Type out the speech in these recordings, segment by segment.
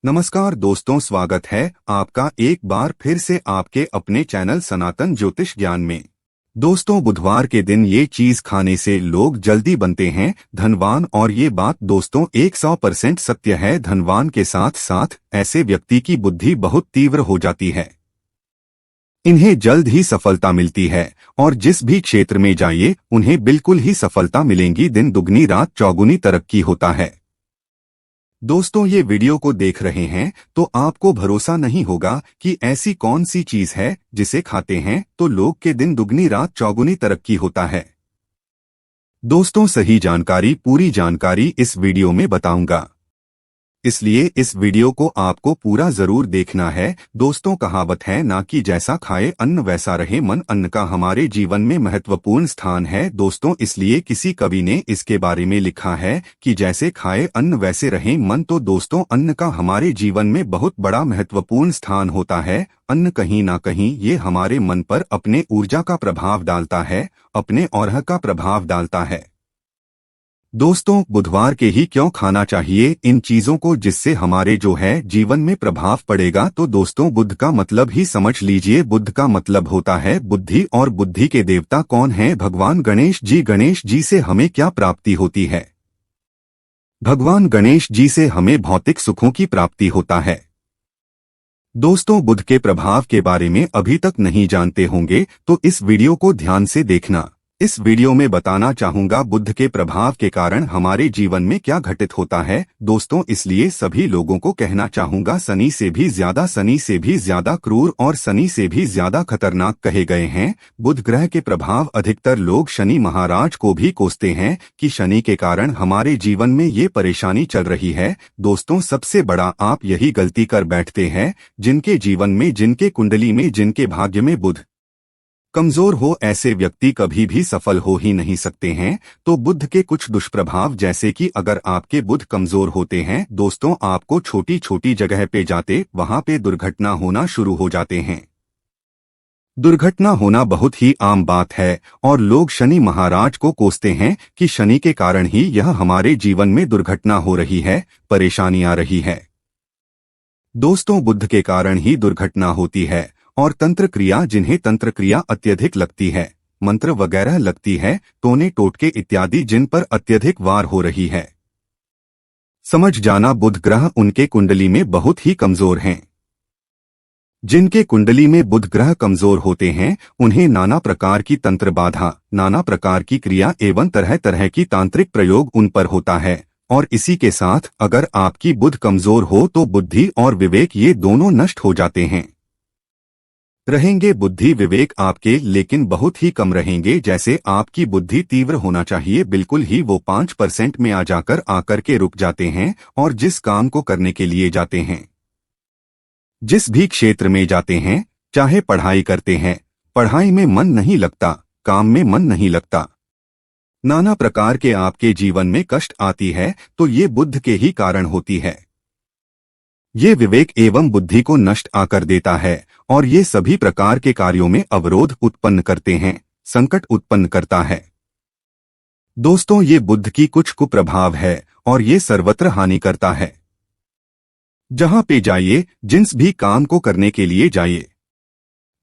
नमस्कार दोस्तों, स्वागत है आपका एक बार फिर से आपके अपने चैनल सनातन ज्योतिष ज्ञान में। दोस्तों, बुधवार के दिन ये चीज खाने से लोग जल्दी बनते हैं धनवान, और ये बात दोस्तों 100% सत्य है। धनवान के साथ साथ ऐसे व्यक्ति की बुद्धि बहुत तीव्र हो जाती है, इन्हें जल्द ही सफलता मिलती है और जिस भी क्षेत्र में जाइए उन्हें बिल्कुल ही सफलता मिलेंगी। दिन दुगनी रात चौगुनी तरक्की होता है। दोस्तों, ये वीडियो को देख रहे हैं तो आपको भरोसा नहीं होगा कि ऐसी कौन सी चीज है जिसे खाते हैं तो लोग के दिन दुगनी रात चौगुनी तरक्की होता है। दोस्तों, सही जानकारी, पूरी जानकारी इस वीडियो में बताऊंगा, इसलिए इस वीडियो को आपको पूरा जरूर देखना है। दोस्तों, कहावत है ना कि जैसा खाए अन्न वैसा रहे मन। अन्न का हमारे जीवन में महत्वपूर्ण स्थान है दोस्तों, इसलिए किसी कवि ने इसके बारे में लिखा है कि जैसे खाए अन्न वैसे रहे मन। तो दोस्तों, अन्न का हमारे जीवन में बहुत बड़ा महत्वपूर्ण स्थान होता है। अन्न कहीं ना कहीं ये हमारे मन पर अपने ऊर्जा का प्रभाव डालता है, अपने औरह का प्रभाव डालता है। दोस्तों, बुधवार के ही क्यों खाना चाहिए इन चीजों को जिससे हमारे जो है जीवन में प्रभाव पड़ेगा। तो दोस्तों, बुध का मतलब ही समझ लीजिए। बुध का मतलब होता है बुद्धि, और बुद्धि के देवता कौन हैं? भगवान गणेश जी। गणेश जी से हमें क्या प्राप्ति होती है? भगवान गणेश जी से हमें भौतिक सुखों की प्राप्ति होता है। दोस्तों, बुध के प्रभाव के बारे में अभी तक नहीं जानते होंगे तो इस वीडियो को ध्यान से देखना। इस वीडियो में बताना चाहूंगा बुध के प्रभाव के कारण हमारे जीवन में क्या घटित होता है। दोस्तों, इसलिए सभी लोगों को कहना चाहूंगा, शनि से भी ज्यादा क्रूर और शनि से भी ज्यादा खतरनाक कहे गए हैं बुध ग्रह के प्रभाव। अधिकतर लोग शनि महाराज को भी कोसते हैं कि शनि के कारण हमारे जीवन में ये परेशानी चल रही है। दोस्तों, सबसे बड़ा आप यही गलती कर बैठते हैं जिनके जीवन में, जिनके कुंडली में, जिनके भाग्य में बुध कमजोर हो, ऐसे व्यक्ति कभी भी सफल हो ही नहीं सकते हैं। तो बुध के कुछ दुष्प्रभाव, जैसे कि अगर आपके बुध कमजोर होते हैं दोस्तों, आपको छोटी छोटी जगह पे जाते वहां पे दुर्घटना होना शुरू हो जाते हैं। दुर्घटना होना बहुत ही आम बात है और लोग शनि महाराज को कोसते हैं कि शनि के कारण ही यह हमारे जीवन में दुर्घटना हो रही है, परेशानी आ रही है। दोस्तों, बुध के कारण ही दुर्घटना होती है। और तंत्र क्रिया, जिन्हें तंत्र क्रिया अत्यधिक लगती है, मंत्र वगैरह लगती है, टोने टोटके इत्यादि जिन पर अत्यधिक वार हो रही है, समझ जाना बुध ग्रह उनके कुंडली में बहुत ही कमजोर हैं। जिनके कुंडली में बुध ग्रह कमजोर होते हैं उन्हें नाना प्रकार की तंत्र बाधा, नाना प्रकार की क्रिया एवं तरह तरह की तांत्रिक प्रयोग उन पर होता है। और इसी के साथ अगर आपकी बुध कमजोर हो तो बुद्धि और विवेक ये दोनों नष्ट हो जाते हैं। रहेंगे बुद्धि विवेक आपके, लेकिन बहुत ही कम रहेंगे। जैसे आपकी बुद्धि तीव्र होना चाहिए, बिल्कुल ही वो 5% में आकर के रुक जाते हैं। और जिस काम को करने के लिए जाते हैं, जिस भी क्षेत्र में जाते हैं, चाहे पढ़ाई करते हैं, पढ़ाई में मन नहीं लगता, काम में मन नहीं लगता, नाना प्रकार के आपके जीवन में कष्ट आती है, तो ये बुध के ही कारण होती है। ये विवेक एवं बुद्धि को नष्ट आकर देता है और ये सभी प्रकार के कार्यों में अवरोध उत्पन्न करते हैं, संकट उत्पन्न करता है। दोस्तों, ये बुध की कुछ कुप्रभाव है और ये सर्वत्र हानि करता है। जहां पे जाइए, जिस भी काम को करने के लिए जाइए,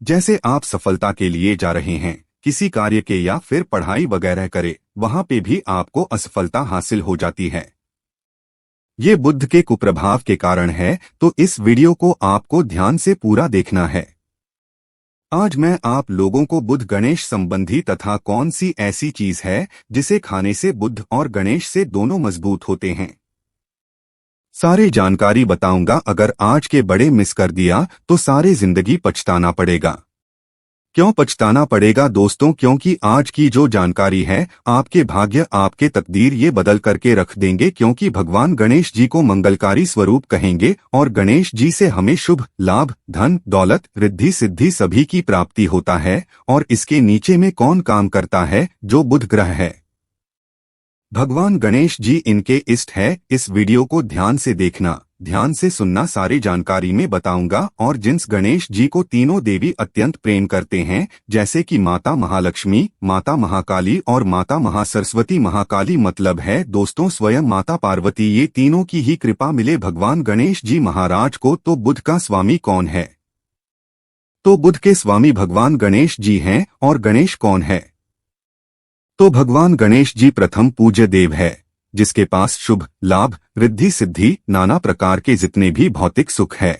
जैसे आप सफलता के लिए जा रहे हैं किसी कार्य के या फिर पढ़ाई वगैरह करे, वहां पे भी आपको असफलता हासिल हो जाती है। ये बुध के कुप्रभाव के कारण है, तो इस वीडियो को आपको ध्यान से पूरा देखना है। आज मैं आप लोगों को बुध गणेश संबंधी तथा कौन सी ऐसी चीज है जिसे खाने से बुध और गणेश से दोनों मजबूत होते हैं, सारी जानकारी बताऊंगा। अगर आज के बड़े मिस कर दिया तो सारे जिंदगी पछताना पड़ेगा। क्यों पछताना पड़ेगा दोस्तों? क्योंकि आज की जो जानकारी है आपके भाग्य, आपके तकदीर ये बदल करके रख देंगे। क्योंकि भगवान गणेश जी को मंगलकारी स्वरूप कहेंगे और गणेश जी से हमें शुभ लाभ, धन दौलत, रिद्धि सिद्धि सभी की प्राप्ति होता है। और इसके नीचे में कौन काम करता है? जो बुध ग्रह है, भगवान गणेश जी इनके इष्ट है। इस वीडियो को ध्यान से देखना। ध्यान से सुनना, सारी जानकारी में बताऊंगा। और जिस गणेश जी को तीनों देवी अत्यंत प्रेम करते हैं, जैसे कि माता महालक्ष्मी, माता महाकाली और माता महासरस्वती। महाकाली मतलब है दोस्तों स्वयं माता पार्वती, ये तीनों की ही कृपा मिले भगवान गणेश जी महाराज को। तो बुध का स्वामी कौन है? तो बुध के स्वामी भगवान गणेश जी हैं। और गणेश कौन है? तो भगवान गणेश जी प्रथम पूज्य देव है, जिसके पास शुभ लाभ रिद्धि सिद्धि नाना प्रकार के जितने भी भौतिक सुख है,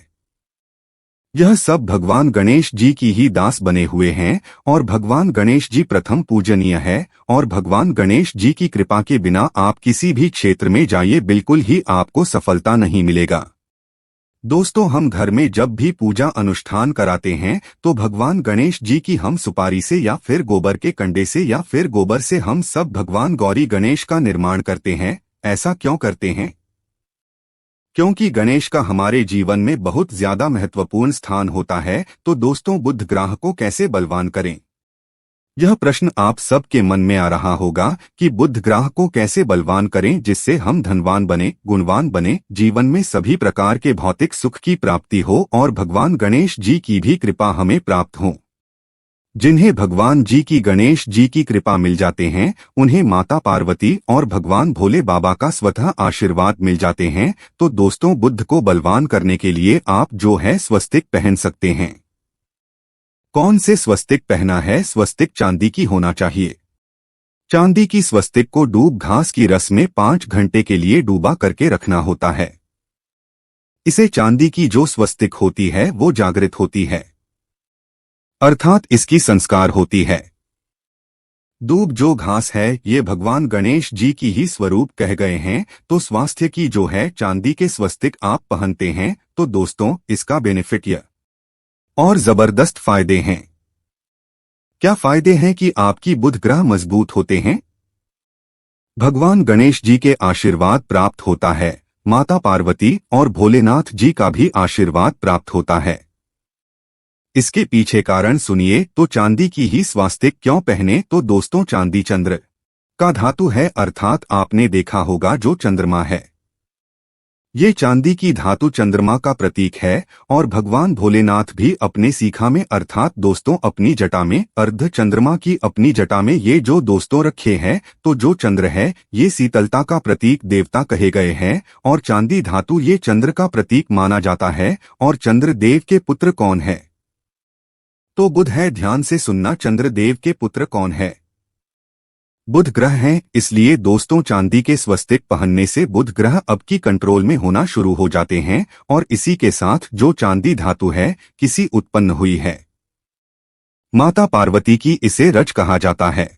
यह सब भगवान गणेश जी की ही दास बने हुए हैं। और भगवान गणेश जी प्रथम पूजनीय है। और भगवान गणेश जी की कृपा के बिना आप किसी भी क्षेत्र में जाइए, बिल्कुल ही आपको सफलता नहीं मिलेगा। दोस्तों, हम घर में जब भी पूजा अनुष्ठान कराते हैं तो भगवान गणेश जी की हम सुपारी से या फिर गोबर के कंडे से या फिर गोबर से हम सब भगवान गौरी गणेश का निर्माण करते हैं। ऐसा क्यों करते हैं? क्योंकि गणेश का हमारे जीवन में बहुत ज्यादा महत्वपूर्ण स्थान होता है। तो दोस्तों, बुध ग्रह को कैसे बलवान करें? यह प्रश्न आप सबके मन में आ रहा होगा कि बुध ग्रह को कैसे बलवान करें जिससे हम धनवान बने, गुणवान बने, जीवन में सभी प्रकार के भौतिक सुख की प्राप्ति हो और भगवान गणेश जी की भी कृपा हमें प्राप्त हो। जिन्हें भगवान जी की गणेश जी की कृपा मिल जाते हैं, उन्हें माता पार्वती और भगवान भोले बाबा का स्वतः आशीर्वाद मिल जाते हैं। तो दोस्तों, बुध को बलवान करने के लिए आप जो है स्वस्तिक पहन सकते हैं। कौन से स्वस्तिक पहना है? स्वस्तिक चांदी की होना चाहिए। चांदी की स्वस्तिक को दूब घास की रस में 5 घंटे के लिए डूबा करके रखना होता है। इसे चांदी की जो स्वस्तिक होती है वो जागृत होती है, अर्थात इसकी संस्कार होती है। दूब जो घास है ये भगवान गणेश जी की ही स्वरूप कह गए हैं। तो स्वास्थ्य की जो है चांदी के स्वस्तिक आप पहनते हैं तो दोस्तों इसका बेनिफिट यह और जबरदस्त फायदे हैं। क्या फायदे हैं? कि आपकी बुध ग्रह मजबूत होते हैं, भगवान गणेश जी के आशीर्वाद प्राप्त होता है, माता पार्वती और भोलेनाथ जी का भी आशीर्वाद प्राप्त होता है। इसके पीछे कारण सुनिए। तो चांदी की ही स्वास्तिक क्यों पहने? तो दोस्तों, चांदी चंद्र का धातु है, अर्थात आपने देखा होगा जो चंद्रमा है, ये चांदी की धातु चंद्रमा का प्रतीक है। और भगवान भोलेनाथ भी अपने सीखा में अर्थात दोस्तों अपनी जटा में अर्ध चंद्रमा की अपनी जटा में ये जो दोस्तों रखे हैं, तो जो चंद्र है ये शीतलता का प्रतीक देवता कहे गए हैं और चांदी धातु ये चंद्र का प्रतीक माना जाता है। और चंद्रदेव के पुत्र कौन है? तो बुध है। ध्यान से सुनना, चंद्रदेव के पुत्र कौन है? बुध ग्रह हैं। इसलिए दोस्तों चांदी के स्वस्तिक पहनने से बुध ग्रह अब की कंट्रोल में होना शुरू हो जाते हैं। और इसी के साथ जो चांदी धातु है किसी उत्पन्न हुई है, माता पार्वती की, इसे रज कहा जाता है।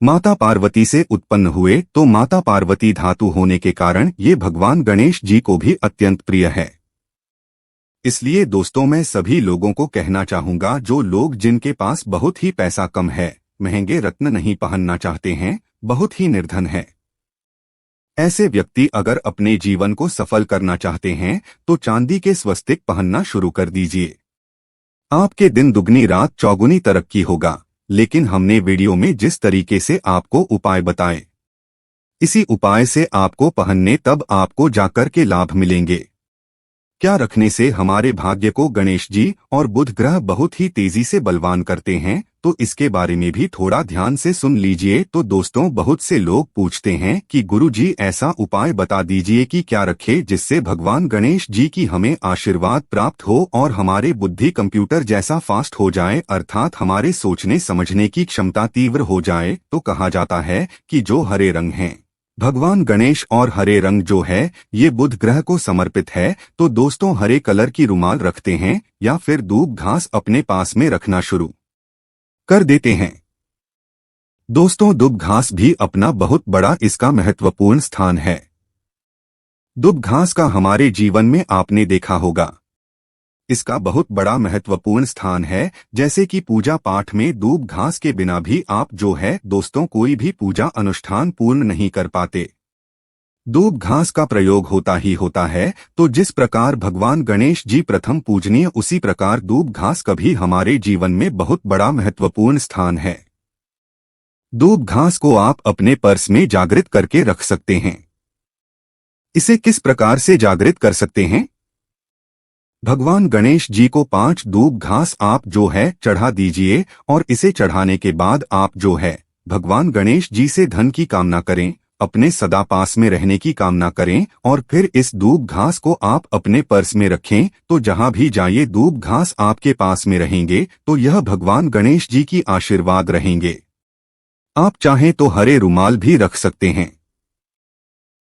माता पार्वती से उत्पन्न हुए तो माता पार्वती धातु होने के कारण ये भगवान गणेश जी को भी अत्यंत प्रिय है। इसलिए दोस्तों मैं सभी लोगों को कहना चाहूंगा, जो लोग जिनके पास बहुत ही पैसा कम है, महंगे रत्न नहीं पहनना चाहते हैं, बहुत ही निर्धन है, ऐसे व्यक्ति अगर अपने जीवन को सफल करना चाहते हैं तो चांदी के स्वस्तिक पहनना शुरू कर दीजिए। आपके दिन दुगनी रात चौगुनी तरक्की होगा। लेकिन हमने वीडियो में जिस तरीके से आपको उपाय बताए, इसी उपाय से आपको पहनने तब आपको जाकर के लाभ मिलेंगे। क्या रखने से हमारे भाग्य को गणेश जी और बुध ग्रह बहुत ही तेजी से बलवान करते हैं, तो इसके बारे में भी थोड़ा ध्यान से सुन लीजिए। तो दोस्तों बहुत से लोग पूछते हैं कि गुरुजी ऐसा उपाय बता दीजिए कि क्या रखे जिससे भगवान गणेश जी की हमें आशीर्वाद प्राप्त हो और हमारे बुद्धि कंप्यूटर जैसा फास्ट हो जाए, अर्थात हमारे सोचने समझने की क्षमता तीव्र हो जाए। तो कहा जाता है कि जो हरे रंग हैं, भगवान गणेश और हरे रंग जो है ये बुध ग्रह को समर्पित है। तो दोस्तों हरे कलर की रुमाल रखते हैं या फिर दूब घास अपने पास में रखना शुरू कर देते हैं। दोस्तों दूब घास भी अपना बहुत बड़ा इसका महत्वपूर्ण स्थान है। दूब घास का हमारे जीवन में आपने देखा होगा, इसका बहुत बड़ा महत्वपूर्ण स्थान है। जैसे कि पूजा पाठ में दूब घास के बिना भी आप जो है दोस्तों कोई भी पूजा अनुष्ठान पूर्ण नहीं कर पाते, दूब घास का प्रयोग होता ही होता है। तो जिस प्रकार भगवान गणेश जी प्रथम पूजनीय, उसी प्रकार दूब घास का भी हमारे जीवन में बहुत बड़ा महत्वपूर्ण स्थान है। दूब घास को आप अपने पर्स में जागृत करके रख सकते हैं। इसे किस प्रकार से जागृत कर सकते हैं? भगवान गणेश जी को 5 दूब घास आप जो है चढ़ा दीजिए और इसे चढ़ाने के बाद आप जो है भगवान गणेश जी से धन की कामना करें, अपने सदा पास में रहने की कामना करें और फिर इस दूब घास को आप अपने पर्स में रखें। तो जहां भी जाइए दूब घास आपके पास में रहेंगे तो यह भगवान गणेश जी की आशीर्वाद रहेंगे। आप चाहें तो हरे रुमाल भी रख सकते हैं,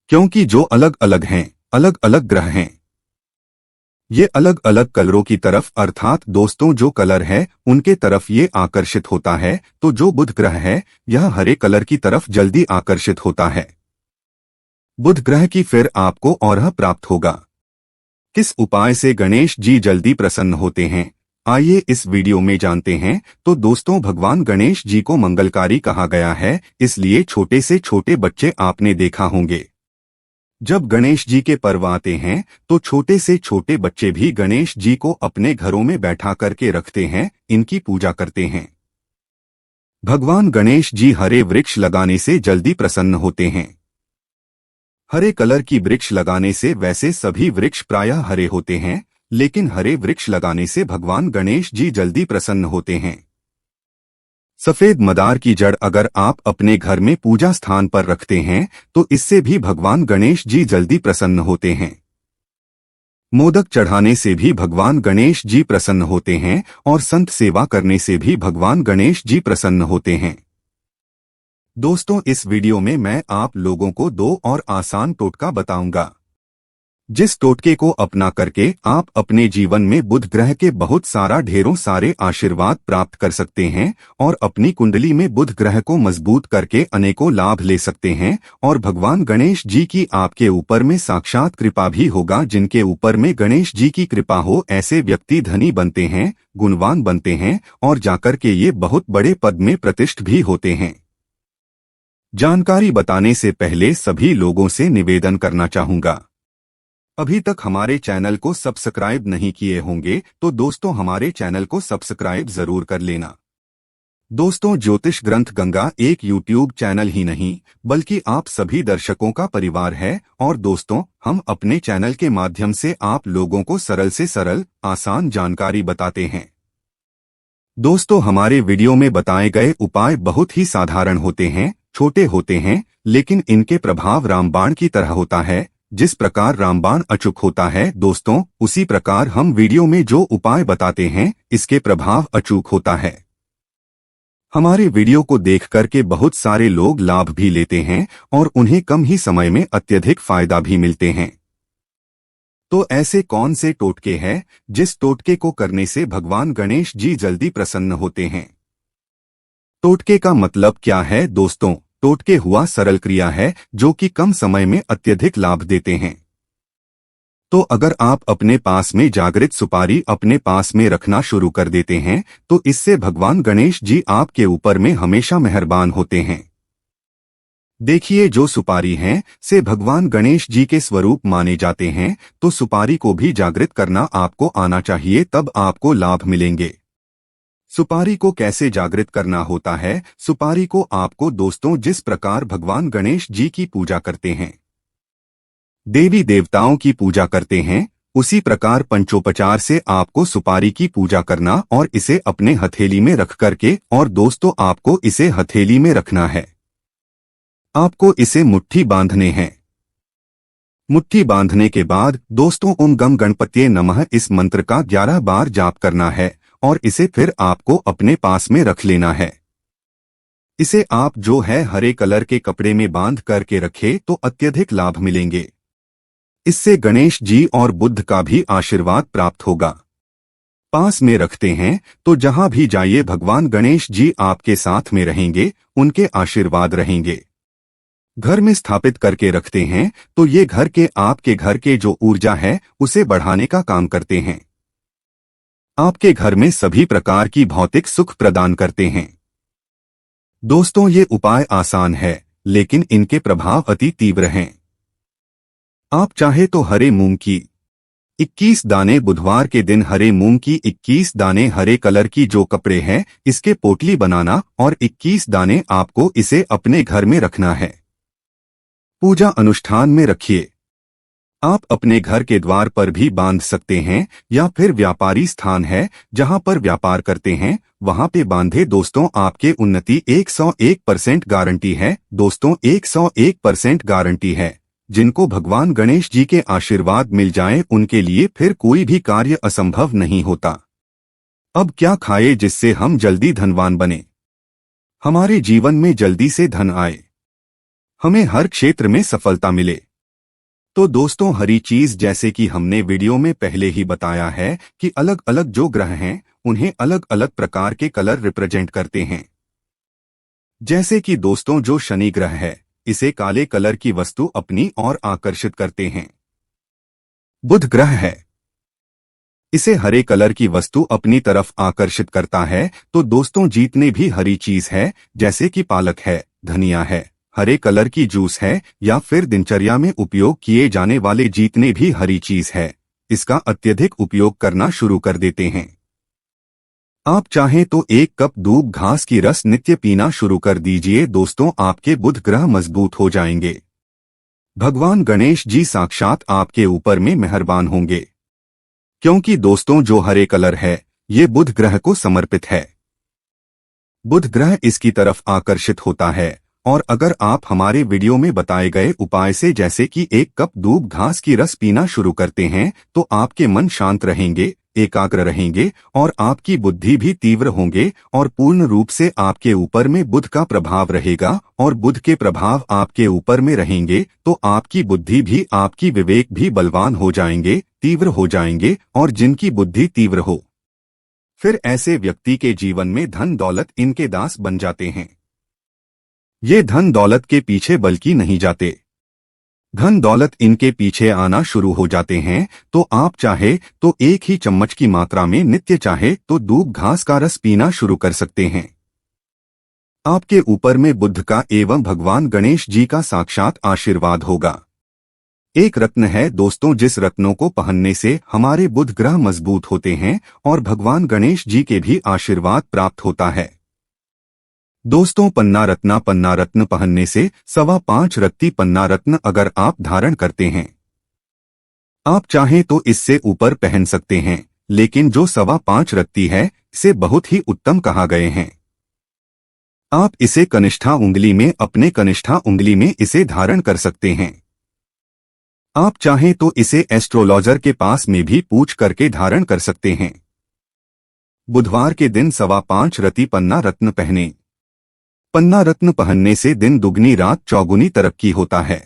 क्योंकि जो अलग अलग हैं, अलग अलग ग्रह हैं, ये अलग अलग कलरों की तरफ अर्थात दोस्तों जो कलर है उनके तरफ ये आकर्षित होता है। तो जो बुध ग्रह है यह हरे कलर की तरफ जल्दी आकर्षित होता है। बुध ग्रह की फिर आपको औरह प्राप्त होगा। किस उपाय से गणेश जी जल्दी प्रसन्न होते हैं, आइए इस वीडियो में जानते हैं। तो दोस्तों भगवान गणेश जी को मंगलकारी कहा गया है, इसलिए छोटे से छोटे बच्चे आपने देखा होंगे। जब गणेश जी के पर्व आते हैं तो छोटे से छोटे बच्चे भी गणेश जी को अपने घरों में बैठा करके रखते हैं, इनकी पूजा करते हैं। भगवान गणेश जी हरे वृक्ष लगाने से जल्दी प्रसन्न होते हैं। हरे कलर की वृक्ष लगाने से वैसे सभी वृक्ष प्रायः हरे होते हैं, लेकिन हरे वृक्ष लगाने से भगवान गणेश जी जल्दी प्रसन्न होते हैं। सफेद मदार की जड़ अगर आप अपने घर में पूजा स्थान पर रखते हैं तो इससे भी भगवान गणेश जी जल्दी प्रसन्न होते हैं। मोदक चढ़ाने से भी भगवान गणेश जी प्रसन्न होते हैं और संत सेवा करने से भी भगवान गणेश जी प्रसन्न होते हैं। दोस्तों इस वीडियो में मैं आप लोगों को 2 और आसान टोटका बताऊंगा, जिस टोटके को अपना करके आप अपने जीवन में बुध ग्रह के बहुत सारा ढेरों सारे आशीर्वाद प्राप्त कर सकते हैं और अपनी कुंडली में बुध ग्रह को मजबूत करके अनेकों लाभ ले सकते हैं। और भगवान गणेश जी की आपके ऊपर में साक्षात कृपा भी होगा। जिनके ऊपर में गणेश जी की कृपा हो ऐसे व्यक्ति धनी बनते हैं, गुणवान बनते हैं और जाकर के ये बहुत बड़े पद में प्रतिष्ठित भी होते हैं। जानकारी बताने से पहले सभी लोगों से निवेदन करना चाहूंगा, अभी तक हमारे चैनल को सब्सक्राइब नहीं किए होंगे तो दोस्तों हमारे चैनल को सब्सक्राइब जरूर कर लेना। दोस्तों ज्योतिष ग्रंथ गंगा एक यूट्यूब चैनल ही नहीं बल्कि आप सभी दर्शकों का परिवार है और दोस्तों हम अपने चैनल के माध्यम से आप लोगों को सरल से सरल आसान जानकारी बताते हैं। दोस्तों हमारे वीडियो में बताए गए उपाय बहुत ही साधारण होते हैं, छोटे होते हैं, लेकिन इनके प्रभाव रामबाण की तरह होता है। जिस प्रकार रामबाण अचूक होता है दोस्तों, उसी प्रकार हम वीडियो में जो उपाय बताते हैं इसके प्रभाव अचूक होता है। हमारे वीडियो को देख करके बहुत सारे लोग लाभ भी लेते हैं और उन्हें कम ही समय में अत्यधिक फायदा भी मिलते हैं। तो ऐसे कौन से टोटके हैं जिस टोटके को करने से भगवान गणेश जी जल्दी प्रसन्न होते हैं? टोटके का मतलब क्या है दोस्तों? टोटके हुआ सरल क्रिया है जो कि कम समय में अत्यधिक लाभ देते हैं। तो अगर आप अपने पास में जागृत सुपारी अपने पास में रखना शुरू कर देते हैं तो इससे भगवान गणेश जी आपके ऊपर में हमेशा मेहरबान होते हैं। देखिए जो सुपारी हैं से भगवान गणेश जी के स्वरूप माने जाते हैं, तो सुपारी को भी जागृत करना आपको आना चाहिए, तब आपको लाभ मिलेंगे। सुपारी को कैसे जागृत करना होता है? सुपारी को आपको दोस्तों जिस प्रकार भगवान गणेश जी की पूजा करते हैं, देवी देवताओं की पूजा करते हैं, उसी प्रकार पंचोपचार से आपको सुपारी की पूजा करना और इसे अपने हथेली में रख करके, और दोस्तों आपको इसे हथेली में रखना है। आपको इसे मुट्ठी बांधने हैं। मुट्ठी बांधने के बाद दोस्तों ओम गम गणपतये नमः इस मंत्र का 11 बार जाप करना है और इसे फिर आपको अपने पास में रख लेना है। इसे आप जो है हरे कलर के कपड़े में बांध करके रखे तो अत्यधिक लाभ मिलेंगे। इससे गणेश जी और बुद्ध का भी आशीर्वाद प्राप्त होगा। पास में रखते हैं तो जहां भी जाइए भगवान गणेश जी आपके साथ में रहेंगे, उनके आशीर्वाद रहेंगे। घर में स्थापित करके रखते हैं तो ये घर के आपके घर के जो ऊर्जा है उसे बढ़ाने का काम करते हैं। आपके घर में सभी प्रकार की भौतिक सुख प्रदान करते हैं। दोस्तों ये उपाय आसान है लेकिन इनके प्रभाव अति तीव्र हैं। आप चाहे तो हरे मूंग की 21 दाने, बुधवार के दिन हरे मूंग की 21 दाने हरे कलर की जो कपड़े हैं इसके पोटली बनाना और 21 दाने आपको इसे अपने घर में रखना है। पूजा अनुष्ठान में रखिए। आप अपने घर के द्वार पर भी बांध सकते हैं या फिर व्यापारी स्थान है जहां पर व्यापार करते हैं वहां पे बांधे। दोस्तों आपके उन्नति 101% गारंटी है। दोस्तों 101% गारंटी है। जिनको भगवान गणेश जी के आशीर्वाद मिल जाएं उनके लिए फिर कोई भी कार्य असंभव नहीं होता। अब क्या खाए जिससे हम जल्दी धनवान बने, हमारे जीवन में जल्दी से धन आए, हमें हर क्षेत्र में सफलता मिले? तो दोस्तों हरी चीज, जैसे कि हमने वीडियो में पहले ही बताया है कि अलग अलग जो ग्रह हैं उन्हें अलग अलग प्रकार के कलर रिप्रेजेंट करते हैं। जैसे कि दोस्तों जो शनि ग्रह है इसे काले कलर की वस्तु अपनी ओर आकर्षित करते हैं। बुध ग्रह है, इसे हरे कलर की वस्तु अपनी तरफ आकर्षित करता है। तो दोस्तों जितने भी हरी चीज है जैसे कि पालक है, धनिया है, हरे कलर की जूस है या फिर दिनचर्या में उपयोग किए जाने वाले जितने भी हरी चीज है इसका अत्यधिक उपयोग करना शुरू कर देते हैं। आप चाहें तो 1 कप दूब घास की रस नित्य पीना शुरू कर दीजिए। दोस्तों आपके बुध ग्रह मजबूत हो जाएंगे। भगवान गणेश जी साक्षात आपके ऊपर में मेहरबान होंगे, क्योंकि दोस्तों जो हरे कलर है ये बुध ग्रह को समर्पित है। बुध ग्रह इसकी तरफ आकर्षित होता है। और अगर आप हमारे वीडियो में बताए गए उपाय से जैसे कि 1 कप दूब घास की रस पीना शुरू करते हैं तो आपके मन शांत रहेंगे, एकाग्र रहेंगे और आपकी बुद्धि भी तीव्र होंगे और पूर्ण रूप से आपके ऊपर में बुध का प्रभाव रहेगा। और बुध के प्रभाव आपके ऊपर में रहेंगे तो आपकी बुद्धि भी, आपकी विवेक भी बलवान हो जाएंगे, तीव्र हो जाएंगे। और जिनकी बुद्धि तीव्र हो फिर ऐसे व्यक्ति के जीवन में धन दौलत इनके दास बन जाते हैं। ये धन दौलत के पीछे बल्कि नहीं जाते, धन दौलत इनके पीछे आना शुरू हो जाते हैं। तो आप चाहे तो 1 ही चम्मच की मात्रा में नित्य चाहे तो दूब घास का रस पीना शुरू कर सकते हैं। आपके ऊपर में बुध का एवं भगवान गणेश जी का साक्षात आशीर्वाद होगा। एक रत्न है दोस्तों जिस रत्नों को पहनने से हमारे बुध ग्रह मजबूत होते हैं और भगवान गणेश जी के भी आशीर्वाद प्राप्त होता है। दोस्तों पन्ना रत्न पहनने से 5.25 रत्ती पन्ना रत्न अगर आप धारण करते हैं, आप चाहें तो इससे ऊपर पहन सकते हैं, लेकिन जो 5.25 रत्ती है इसे बहुत ही उत्तम कहा गए हैं। आप इसे कनिष्ठा उंगली में, अपने कनिष्ठा उंगली में इसे धारण कर सकते हैं। आप चाहें तो इसे एस्ट्रोलॉजर के पास में भी पूछ करके धारण कर सकते हैं। बुधवार के दिन 5.25 रत्ती पन्ना रत्न पहने। पन्ना रत्न पहनने से दिन दुगनी रात चौगुनी तरक्की होता है।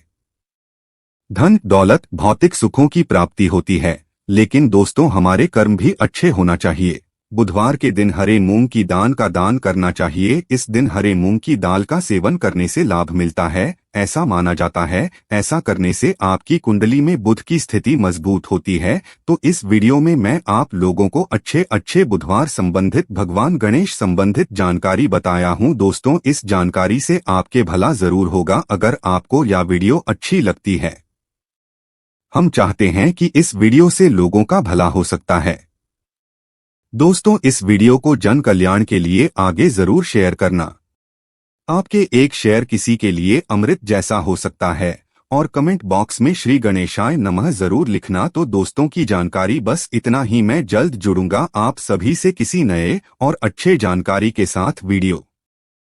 धन दौलत भौतिक सुखों की प्राप्ति होती है, लेकिन दोस्तों हमारे कर्म भी अच्छे होना चाहिए। बुधवार के दिन हरे मूंग की दाल का दान करना चाहिए। इस दिन हरे मूंग की दाल का सेवन करने से लाभ मिलता है, ऐसा माना जाता है। ऐसा करने से आपकी कुंडली में बुध की स्थिति मजबूत होती है। तो इस वीडियो में मैं आप लोगों को अच्छे बुधवार संबंधित, भगवान गणेश संबंधित जानकारी बताया हूं। दोस्तों इस जानकारी से आपके भला जरूर होगा। अगर आपको यह वीडियो अच्छी लगती है, हम चाहते हैं कि इस वीडियो से लोगों का भला हो सकता है। दोस्तों इस वीडियो को जन कल्याण के लिए आगे जरूर शेयर करना। आपके एक शेयर किसी के लिए अमृत जैसा हो सकता है। और कमेंट बॉक्स में श्री गणेशाय नमः जरूर लिखना। तो दोस्तों की जानकारी बस इतना ही। मैं जल्द जुड़ूंगा आप सभी से किसी नए और अच्छे जानकारी के साथ वीडियो।